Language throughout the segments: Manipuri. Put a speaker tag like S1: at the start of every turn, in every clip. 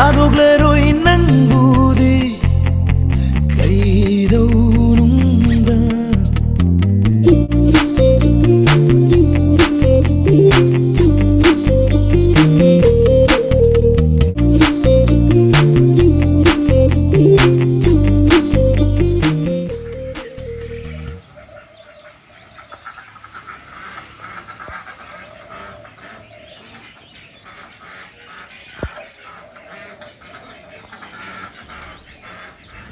S1: ಆದೋಗ್ಲೇರೋ ಇನ್ನಂಬೂದಿ ಕೈದೌನುಂದ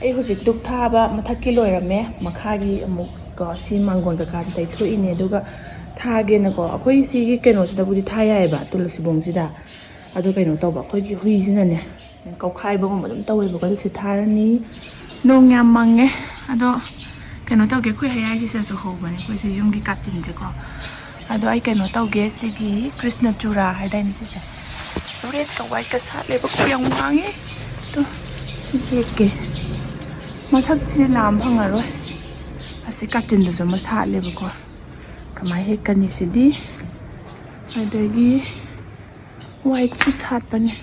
S2: ꯑꯩ ꯍꯧꯖꯤꯛ ꯙꯨꯛ ꯊꯥꯕ ꯃꯊꯛꯀꯤ ꯂꯣꯏꯔꯝꯃꯦ ꯃꯈꯥꯒꯤ ꯑꯃꯨꯛ ꯀꯣ ꯁꯤ ꯃꯥꯡꯒꯣꯟ ꯀꯩꯀꯥꯗꯤ ꯇꯩꯊꯣꯛꯏꯅꯦ ꯑꯗꯨꯒ ꯊꯥꯒꯦꯅꯀꯣ ꯑꯩꯈꯣꯏ ꯁꯤꯒꯤ ꯀꯩꯅꯣꯁꯤꯗꯕꯨꯗꯤ ꯊꯥ ꯌꯥꯏꯑꯕ ꯇꯨꯜꯂꯁꯤꯕꯣꯡꯁꯤꯗ ꯑꯗꯨ ꯀꯩꯅꯣ ꯇꯧꯕ ꯑꯩꯈꯣꯏꯒꯤ ꯍꯨꯏꯁꯤꯅꯅꯦ ꯀꯧꯈꯥꯏꯕꯒꯨꯝꯕ ꯑꯗꯨꯝ ꯇꯧꯋꯦꯕꯀꯣ ꯑꯗꯨ ꯁꯤ ꯊꯥꯔꯅꯤ ꯅꯣꯡ ꯌꯥꯝ ꯃꯪꯉꯦ ꯑꯗꯣ ꯀꯩꯅꯣ ꯇꯧꯒꯦ ꯑꯩꯈꯣꯏ ꯍꯌꯥꯏꯁꯤꯁꯨ ꯍꯧꯕꯅꯦ ꯑꯩꯈꯣꯏꯁꯤ ꯌꯨꯝꯒꯤ ꯀꯥꯆꯤꯟꯁꯦꯀꯣ ꯑꯗꯣ ꯑꯩ ꯀꯩꯅꯣ ꯇꯧꯒꯦ ꯁꯤꯒꯤ ꯀ꯭ꯔꯤꯁꯅ ꯆꯨꯔꯥ ꯍꯥꯏꯗꯥꯏꯅꯦ ꯁꯤꯁꯦ ꯔꯦꯗꯀ ꯋꯥꯏꯠꯀ ꯁꯥꯠꯂꯦꯕꯀꯣ ꯌꯥꯝ ꯋꯥꯡꯉꯦ ꯑꯗꯣ ꯁꯤ ꯍꯦꯛꯀꯦ ꯃꯊꯛꯁꯤꯗꯤ ꯂꯥꯝ ꯐꯪꯉꯔꯣꯏ ꯑꯁꯤ ꯀꯥꯆꯤꯟꯗꯁꯨ ꯑꯃ ꯁꯥꯠꯂꯦꯕꯀꯣ ꯀꯃꯥꯏꯅ ꯍꯦꯛꯀꯅꯤ ꯁꯤꯗꯤ ꯑꯗꯒꯤ ꯋꯥꯏꯠꯁꯨ ꯁꯥꯠꯄꯅꯦ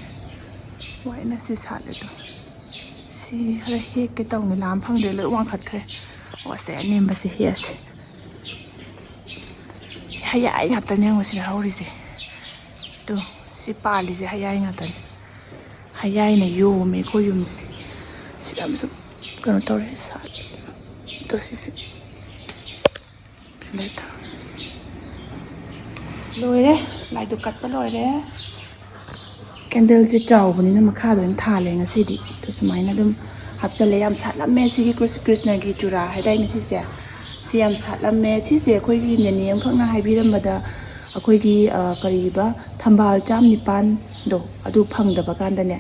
S2: ꯋꯥꯏꯠꯅ ꯁꯤ ꯁꯥꯠꯂꯦꯗꯣ ꯁꯤ ꯈꯔ ꯍꯦꯛꯀꯦ ꯇꯧꯅꯤ ꯂꯥꯝ ꯐꯪꯗ꯭ꯔꯦ ꯂꯣꯏ ꯋꯥꯡꯈꯠꯈ꯭ꯔꯦ ꯑꯣꯁꯦ ꯑꯅꯦꯝꯕꯁꯦ ꯍꯦꯛꯑꯁꯦ ꯁꯤ ꯍꯌꯥꯏ ꯉꯥꯛꯇꯅꯦ ꯌꯦꯡꯉꯣ ꯁꯤꯗ ꯍꯧꯔꯤꯁꯦ ꯇꯣ ꯁꯤ ꯄꯥꯜꯂꯤꯁꯦ ꯍꯌꯥꯏ ꯉꯥꯛꯇꯅꯦ ꯍꯌꯥꯏꯅ ꯌꯣꯝꯃꯦ ꯑꯩꯈꯣꯏ ꯌꯨꯝꯁꯦ ꯁꯤꯗ ꯑꯃꯁꯨ ꯀꯩꯅꯣ ꯇꯧꯔꯦ ꯁꯥꯠꯂꯦ ꯑꯗꯣ ꯁꯤꯁꯦ ꯂꯣꯏꯔꯦ ꯂꯥꯏꯗꯨꯛ ꯀꯠꯄ ꯂꯣꯏꯔꯦ ꯀꯦꯟꯗꯜꯁꯦ ꯆꯥꯎꯕꯅꯤꯅ ꯃꯈꯥꯗ ꯑꯣꯏꯅ ꯊꯥꯜꯂꯦ ꯉꯁꯤꯗꯤ ꯑꯗꯨ ꯁꯨꯃꯥꯏꯅ ꯑꯗꯨꯝ ꯍꯥꯞꯆꯜꯂꯦ ꯌꯥꯝ ꯁꯥꯠꯂꯝꯃꯦ ꯁꯤꯒꯤ ꯀ꯭ꯔꯤꯁꯅꯒꯤ ꯆꯨꯔꯥ ꯍꯥꯏꯗꯥꯏꯅꯦ ꯁꯤꯁꯦ ꯁꯤ ꯌꯥꯝ ꯁꯥꯠꯂꯝꯃꯦ ꯁꯤꯁꯦ ꯑꯩꯈꯣꯏꯒꯤ ꯅꯦꯅꯦ ꯑꯃꯈꯛꯅ ꯍꯥꯏꯕꯤꯔꯝꯕꯗ ꯑꯩꯈꯣꯏꯒꯤ ꯀꯔꯤꯕ ꯊꯝꯕꯥꯜ 19,000ꯗꯣ ꯑꯗꯨ ꯐꯪꯗꯕ ꯀꯥꯟꯗꯅꯦ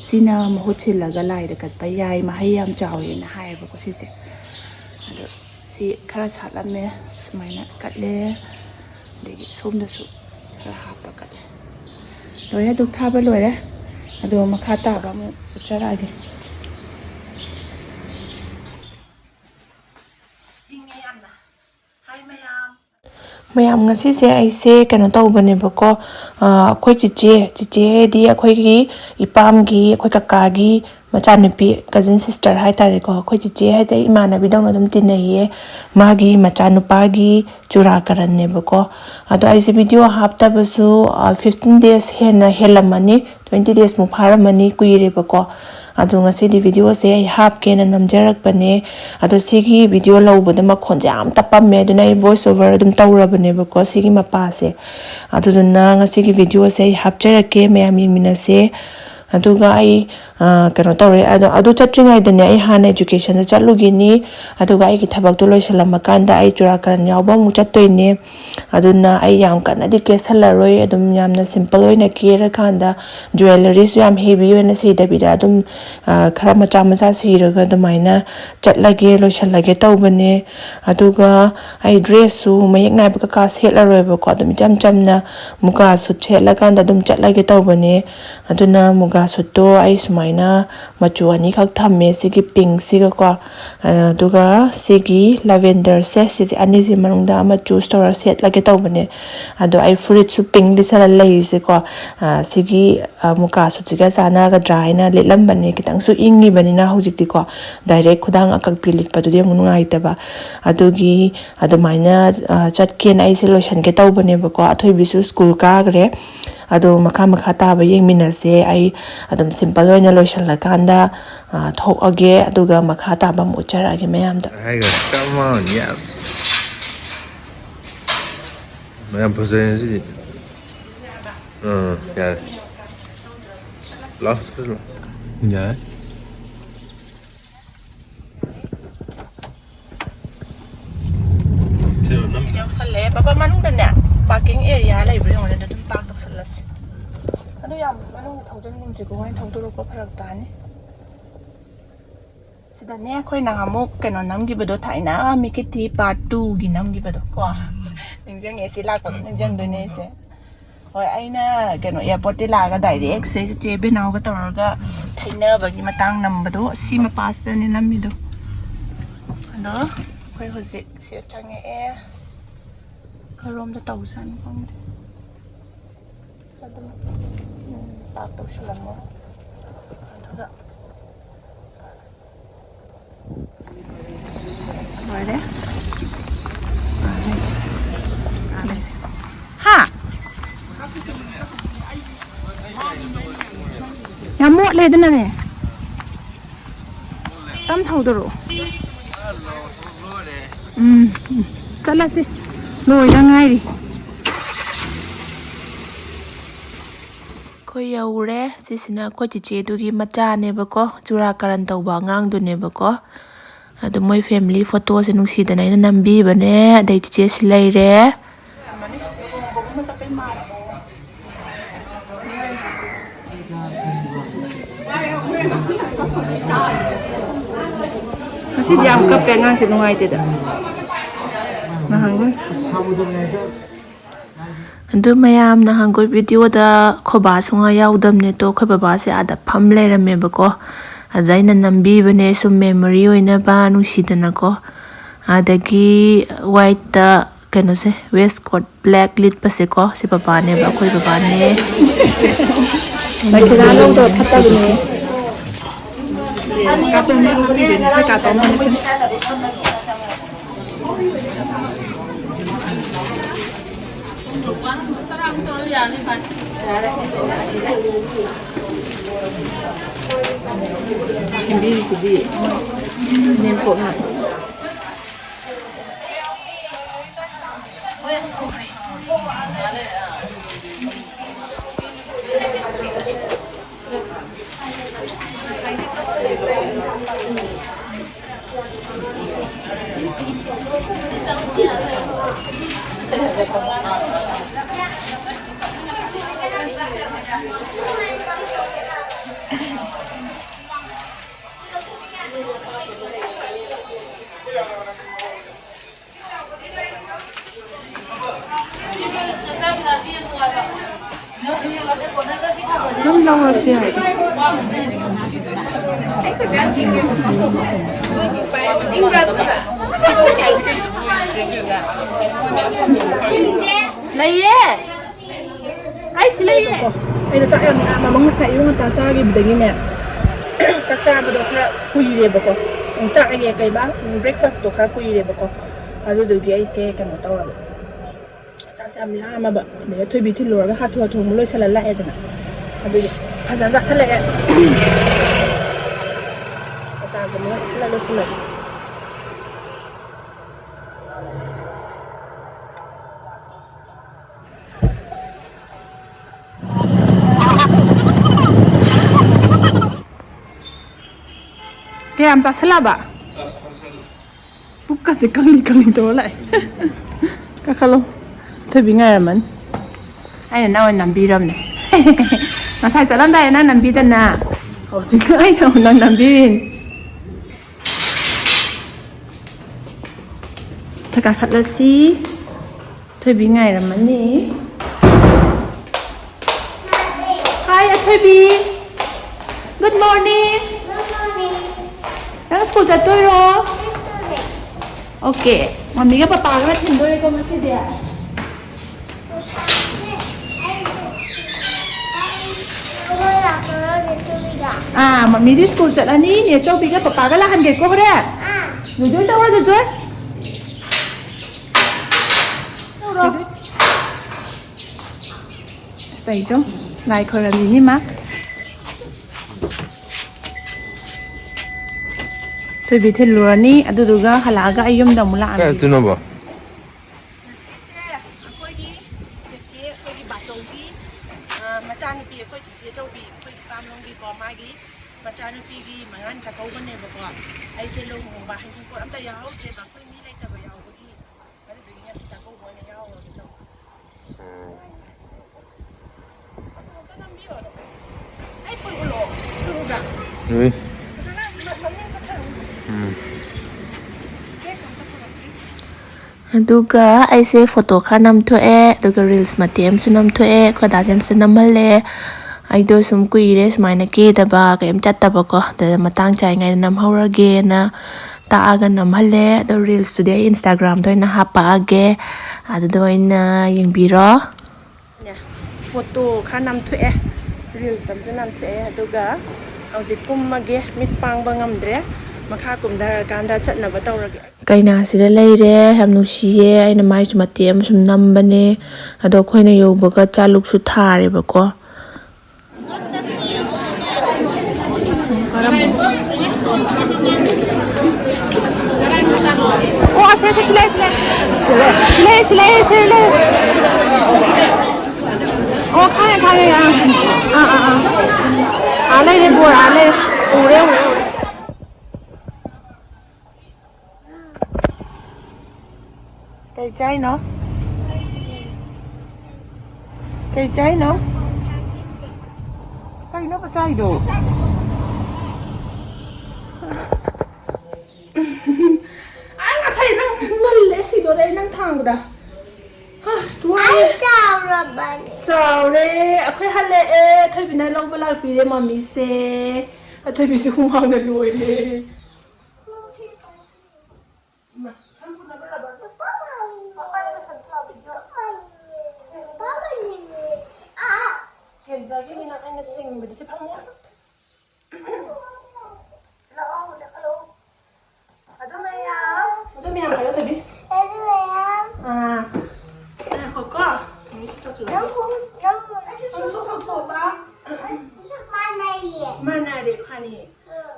S2: ꯁꯤꯅ ꯃꯍꯨꯠ ꯁꯤꯜꯂꯒ ꯂꯥꯏꯗ ꯀꯠꯄ ꯌꯥꯏ ꯃꯍꯩ ꯌꯥꯝ ꯆꯥꯎꯋꯦꯅ ꯍꯥꯏꯌꯦꯕꯀꯣ ꯁꯤꯁꯦ ꯑꯗꯣ ꯁꯤ ꯈꯔ ꯁꯥꯠꯂꯝꯃꯦ ꯁꯨꯃꯥꯏꯅ ꯀꯠꯂꯦ ꯑꯗꯒꯤ ꯁꯣꯝꯗꯁꯨ ꯈꯔ ꯍꯥꯞꯄ ꯀꯠꯂꯦ ꯂꯣꯏꯔꯦ ꯙꯨꯛ ꯊꯥꯕ ꯂꯣꯏꯔꯦ ꯑꯗꯣ ꯃꯈꯥ ꯇꯥꯕ ꯑꯃꯨꯛ ꯎꯠꯆꯔꯛꯑꯒꯦ ꯃꯌꯥꯝ ꯉꯁꯤꯁꯦ ꯑꯩꯁꯦ ꯀꯩꯅꯣ ꯇꯧꯕꯅꯦꯕꯀꯣ ꯑꯩꯈꯣꯏ ꯆꯤꯆꯦꯗꯤ ꯑꯩꯈꯣꯏꯒꯤ ꯏꯄꯥꯝꯒꯤ ꯑꯩꯈꯣꯏ ꯀꯀꯥꯒꯤ ꯃꯆꯥꯅꯨꯄꯤ ꯀꯖꯤꯟ ꯁꯤꯁꯇꯔ ꯍꯥꯏꯇꯥꯔꯦꯀꯣ ꯑꯩꯈꯣꯏ ꯆꯤꯆꯦ ꯍꯥꯏꯁꯦ ꯏꯃꯥꯟꯅꯕꯤꯗꯧꯅ ꯑꯗꯨꯝ ꯇꯤꯟꯅꯩꯌꯦ ꯃꯥꯒꯤ ꯃꯆꯥꯅꯨꯄꯥꯒꯤ ꯆꯨꯔꯥꯀꯔꯟꯅꯦꯕꯀꯣ ꯑꯗꯣ ꯑꯩꯁꯦ ꯚꯤꯗꯤꯑꯣ ꯍꯥꯞꯇꯕꯁꯨ 15 days ꯍꯦꯟꯅ ꯍꯦꯜꯂꯝꯃꯅꯤ 20 days ꯃꯨꯛ ꯐꯥꯔꯝꯃꯅꯤ ꯀꯨꯏꯔꯦꯕꯀꯣ ꯑꯗꯣ ꯉꯁꯤꯗꯤ ꯚꯤꯗꯤꯑꯣꯁꯦ ꯑꯩ ꯍꯥꯞꯀꯦꯅ ꯅꯝꯖꯔꯛꯄꯅꯦ ꯑꯗꯣ ꯁꯤꯒꯤ ꯚꯤꯗꯤꯑꯣ ꯂꯧꯕꯗ ꯃꯈꯣꯟꯁꯦ ꯌꯥꯝ ꯇꯞꯄꯝꯃꯦ ꯑꯗꯨꯅ ꯑꯩ ꯚꯣꯏꯁ ꯑꯣꯚꯔ ꯑꯗꯨꯝ ꯇꯧꯔꯕꯅꯦꯕꯀꯣ ꯁꯤꯒꯤ ꯃꯄꯥꯁꯦ ꯑꯗꯨꯗꯨꯅ ꯉꯁꯤꯒꯤ ꯚꯤꯗꯤꯑꯣꯁꯦ ꯑꯩ ꯍꯥꯞꯆꯔꯛꯀꯦ ꯃꯌꯥꯝ ꯌꯦꯡꯃꯤꯟꯅꯁꯦ ꯑꯗꯨꯒ ꯑꯩ ꯀꯩꯅꯣ ꯇꯧꯔꯦ ꯑꯗꯨ ꯆꯠꯇ꯭ꯔꯤꯉꯩꯗꯅꯦ ꯑꯩ ꯍꯥꯟꯅ एजुकेशनꯗ ꯆꯠꯂꯨꯈꯤꯅꯤ ꯑꯗꯨꯒ ꯑꯩꯒꯤ ꯊꯕꯛꯇꯣ ꯂꯣꯏꯁꯜꯂꯝꯃꯀꯥꯟꯗ ꯑꯩ ꯆꯨꯔꯥꯀꯔꯟ ꯌꯥꯎꯕ ꯑꯃꯨꯛ ꯆꯠꯇꯣꯏꯅꯦ ꯑꯗꯨꯅ ꯑꯩ ꯌꯥꯝ ꯀꯟꯅꯗꯤ ꯀꯦꯁꯜꯂꯔꯣꯏ ꯑꯗꯨꯝ ꯌꯥꯝꯅ ꯁꯤꯝꯄꯜ ꯑꯣꯏꯅ ꯀꯦꯔꯀꯥꯟꯗ ꯖꯨꯋꯦꯂꯔꯤꯁꯨ ꯌꯥꯝ ꯍꯦꯚꯤ ꯑꯣꯏꯅ ꯁꯤꯗꯕꯤꯗ ꯑꯗꯨꯝ ꯈꯔ ꯃꯆꯥ ꯁꯤꯔꯒ ꯑꯗꯨꯃꯥꯏꯅ ꯆꯠꯂꯒꯦ ꯂꯣꯏꯁꯜꯂꯒꯦ ꯇꯧꯕꯅꯦ ꯑꯗꯨꯒ ꯑꯩ ꯗ꯭ꯔꯦꯁꯁꯨ ꯃꯌꯦꯛ ꯅꯥꯏꯕ ꯀꯀꯥ ꯁꯦꯠꯂꯔꯣꯏꯕꯀꯣ ꯑꯗꯨꯝ ꯏꯆꯝ ꯆꯝꯅ ꯃꯨꯒꯥ ꯁꯨꯠ ꯁꯦꯠꯂꯀꯥꯟda ꯑꯗꯨꯝ ꯆꯠꯂꯒꯦ ꯇꯧꯕꯅꯦ ꯑꯗꯨꯅ ꯃꯨꯒꯥ ꯁꯨꯠꯇꯣ ꯑꯩ ꯁꯨꯃꯥꯏꯅ ꯃꯆꯨ ꯑꯅꯤꯈꯛ ꯊꯝꯃꯦ ꯁꯤꯒꯤ ꯄꯤꯡꯁꯤꯒꯀꯣ ꯑꯗꯨꯒ ꯁꯤꯒꯤ ꯂꯦꯚꯦꯟꯗꯔꯁꯦ ꯁꯤꯁꯦ ꯑꯅꯤꯁꯤ ꯃꯅꯨꯡꯗ ꯑꯃ ꯆꯨꯁ ꯇꯧꯔ ꯁꯦꯠꯂꯒꯦ ꯇꯧꯕꯅꯦ ꯑꯗꯣ ꯑꯩ ꯐꯨꯔꯤꯠꯁꯨ ꯄꯤꯡ ꯂꯤꯠꯁꯜꯂ ꯂꯩꯔꯤꯁꯦꯀꯣ ꯁꯤꯒꯤ ꯃꯨꯒꯥ ꯁꯨꯠꯁꯤꯒ ꯆꯥꯟꯅꯒꯗ꯭ꯔꯥ ꯍꯥꯏꯅ ꯂꯤꯠꯂꯝꯕꯅꯦ ꯈꯤꯇꯪꯁꯨ ꯏꯪꯉꯤꯕꯅꯤꯅ ꯍꯧꯖꯤꯛꯇꯤꯀꯣ ꯗꯥꯏꯔꯦꯛ ꯈꯨꯗꯥꯡ ꯑꯀꯛꯄꯤ ꯂꯤꯠꯄꯗꯨꯗꯤ ꯑꯃꯨꯛ ꯅꯨꯡꯉꯥꯏꯇꯕ ꯑꯗꯨꯒꯤ ꯑꯗꯨꯃꯥꯏꯅ ꯆꯠꯀꯦꯅ ꯑꯩꯁꯦ ꯂꯣꯏꯁꯟꯒꯦ ꯇꯧꯕꯅꯦꯕꯀꯣ ꯑꯊꯣꯏꯕꯤꯁꯨ ꯁ꯭ꯀꯨꯜ ꯀꯥꯈ꯭ꯔꯦ ꯑꯗꯣ ꯃꯈꯥ ꯇꯥꯕ ꯌꯦꯡꯃꯤꯟꯅꯁꯦ ꯑꯩ ꯑꯗꯨꯝ ꯁꯤꯝꯄꯜ ꯑꯣꯏꯅ ꯂꯣꯏꯁꯜꯂꯀꯥꯟꯗ ꯊꯣꯛꯑꯒꯦ ꯑꯗꯨꯒ ꯃꯈꯥ ꯇꯥꯕ ꯑꯃꯨꯛ ꯎꯠꯆꯔꯛꯑꯒꯦ ꯃꯌꯥꯝꯗ
S3: ꯃꯌꯥꯝ ꯐꯖꯩ ꯁꯤꯗꯤ ꯌꯥꯔꯦ ꯂꯥꯛꯑꯣ ꯌꯥꯔꯦ
S2: ꯌꯧꯁꯜꯂꯛꯑꯦ ꯕꯕꯥ ꯃꯅꯨꯡꯗꯅꯦ ꯄꯥꯔꯀꯤꯡ ꯑꯦꯔꯤꯌꯥ ꯂꯩꯕ꯭ꯔꯥ ꯌꯦꯡꯉꯣꯅꯦ ꯑꯗꯨꯝ ꯄꯥꯔꯛ ꯇꯧꯁꯜꯂꯁꯤ ꯑꯗꯨ ꯌꯥꯝ ꯃꯅꯨꯡꯗ ꯊꯧꯖꯤꯟꯒꯨꯝꯁꯤꯀꯣ ꯍꯣꯔꯦꯟ ꯊꯧꯗꯣꯔꯛꯄ ꯐꯔꯛ ꯇꯥꯅꯤ ꯁꯤꯗꯅꯦ ꯑꯩꯈꯣꯏ ꯅꯍꯥꯟꯃꯨꯛ ꯀꯩꯅꯣ ꯅꯝꯈꯤꯕꯗꯣ ꯊꯥꯏꯅ ꯃꯤꯀꯤꯇꯤ ꯄꯥꯔꯠ 2ꯒꯤ ꯅꯝꯈꯤꯕꯗꯣ ꯀꯣ ꯅꯤꯡꯁꯤꯡꯉꯦ ꯁꯤ ꯂꯥꯛꯄꯗꯣ ꯅꯤꯡꯁꯤꯡꯗꯣꯏꯅꯦ ꯑꯩꯁꯦ ꯍꯣꯏ ꯑꯩꯅ ꯀꯩꯅꯣ ꯑꯦꯌꯥꯔꯄꯣꯔꯠꯇꯤ ꯂꯥꯛꯑꯒ ꯗꯥꯏꯔꯦꯛ ꯁꯤ ꯆꯦ ꯕꯦꯅꯥꯎꯒ ꯇꯧꯔꯒ ꯊꯩꯅꯕꯒꯤ ꯃꯇꯥꯡ ꯅꯝꯕꯗꯣ ꯁꯤ ꯃꯄꯥꯁꯤꯗꯅꯦ ꯅꯝꯃꯤꯗꯣ ꯑꯗꯣ ꯑꯩꯈꯣꯏ ꯍꯧꯖꯤꯛ ꯁꯤ ꯆꯪꯉꯛꯑꯦ ꯈꯔꯣꯝꯗ ꯇꯧꯖꯥꯅꯤ ꯈꯪꯗꯦ ꯑꯗꯨꯝ ꯄꯥꯛ ꯇꯧꯁꯜꯂꯝꯃꯣ ยามหมดเลยนั่นน่ะตั้มเท่าตรุจัดละสิโรยยังไงดิko yaure sisina ko chiche dugi macha ne bako chura karan tawba ngang du ne bako adu moi family photo se nungsi da nai nambi bane dai chiche silai re masih diam ka pengang si nungai te da mahang andu mayam na hangoi video da khoba sunga yaudam ne to khoi baba se ada pham leirame bako ajaina nambi bane sum memory oina ba nusidana ko adagi white da kano se waistcoat black lit pase ko si papa ne ba khoi baba ne bakira long to thata bune ka to ne ko bi ne ka to ne Hindi sidi nempo na. Không lâu rồi xìa lấy ye ai xí lấy ye ai nó cho em mà mong sai luôn ta cho cái bình này chắc chắn được là cùi đi bọc chắc cái cái bác breakfast được là cùi đi bọc à rồi được cái xe cái nó tao sam la ma ba me thôi bị thi lùa cái hạt thua thùng lôi xe lại thế nào à bây giờ à giờ ra xe lại à giờ mới lại lôi xe lại em ra xe là bà bút cả sẽ căng đi tối lại các khalo thôi bị ngay mình ai là nào anh nằm bi râm này mà sai cho lắm đây nó nằm bi tên à hậu xin ai đâu nó nằm bi thật cả khát là xí thôi bị ngay là mình đi hi thôi bị good morning đang school chạy tôi rồi ok mami cái papa cái thìn tôi con masih dia à mami đi school chạy anh đi cho bị cái papa cái là hành nghề cô đấy rồi chơi đâu rồi chơi stay chung lại coi làm gì nhỉ má thôi bị thiên lúa ní à tôi ga hala ga ayom đồng lạ
S3: cái tu nó bỏ rồi
S2: Duga ai se photo kha nam thoe duga reels ma tem su nam thoe khoda jam se nam hale ai do sum kui re smai na ke da ba ka em chat ta ba ko da matang chai ngai nam hora ge na ta aga nam hale do reels today Instagram do na ha pa ge adu do ina yin bi ro photo kha nam thoe reels tam se nam thoe duga au ji kum ma ge mit pang ba ngam dre makha kum dar kan da chat na ba taw ra ge kaina sida leire ham nusiye aina mai su matem sum nambane ado khoina yobaga chaluk su thare bako Oh, sila. Oh, kaya yan. Alay rin po, alay. Ure. Kay Chay, no? Kay Chay, no? Kay na pa Chay, do? Ay, nga tayo nang nalesi do rin ng tang da. Ha, suway. Sorry, ako'y hali eh. Tayo binalaw ba lang pili mami se. At tayo bisi humang na luwi eh. Ma, saan ko na ba laban? Akala na saan sa video. Kenza, gini na kayo natsing ba? Di siya pang mo? Sila ako, ulit kalo. Adumayang kayo, tabi? Ah. Ay, koko. May kita tuloy. Ano susot ba? Manari, kani.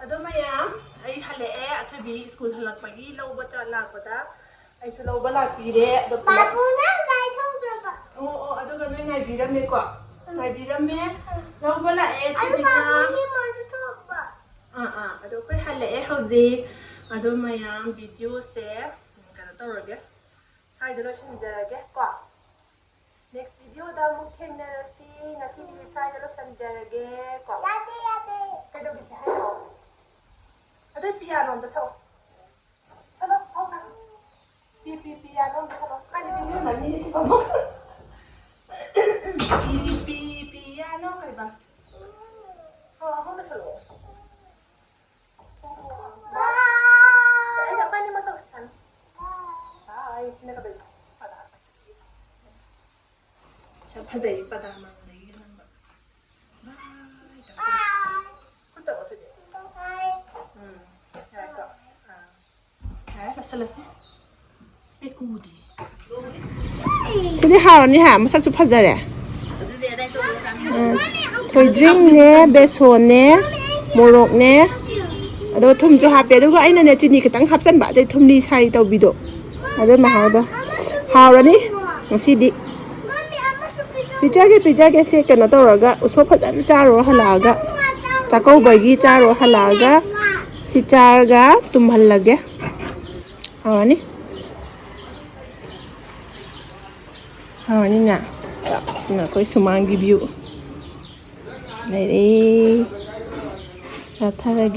S2: Adumayang, ay hali eh. At tabi, school halag pagi. Law ba siya nagpada? Ay, sa law ba lagpire? Oo, ado gano'n ngay birame ko. Ngay birame. Law ba la eh. Tabi na. Ado ko'y hali eh. Hauzi. Adumayang video se. Ganun tawag eh. 사이드로 신자하게 꽉. Next video 다음 캔너시 나시 사이드로 신자하게 꽉. 야대. 그래도 비슷해요. 아들 피아노도 서. 서로 가. 피아노도 서로. 아니 비는 아니 시바 뭐. 피아노 가봐. 혼자 서로. Saya dapat ni mata kesan. Ay, sini ka ba? Pada apa sih? Siapa jadi pada mana lagi nampak? Kita apa tu dia? Ya kak. Selesai. Bekudi. Jadi hari ni masa tu pada ya? Drink ne, beso ne, morok ne. Aduh, thum jo hape aduh ai na ne chini kitang hapsan ba dai thum ni sai tau bido. Aduh mahal ba. Haw ni ngasi di. Pijage se kana tawraga uso phajan charo halaga. Chakau bagi charo halaga. Si charga tumhal lage. Haw ni. Haw ni na. Na koi sumangi view. Này đi. Sao thay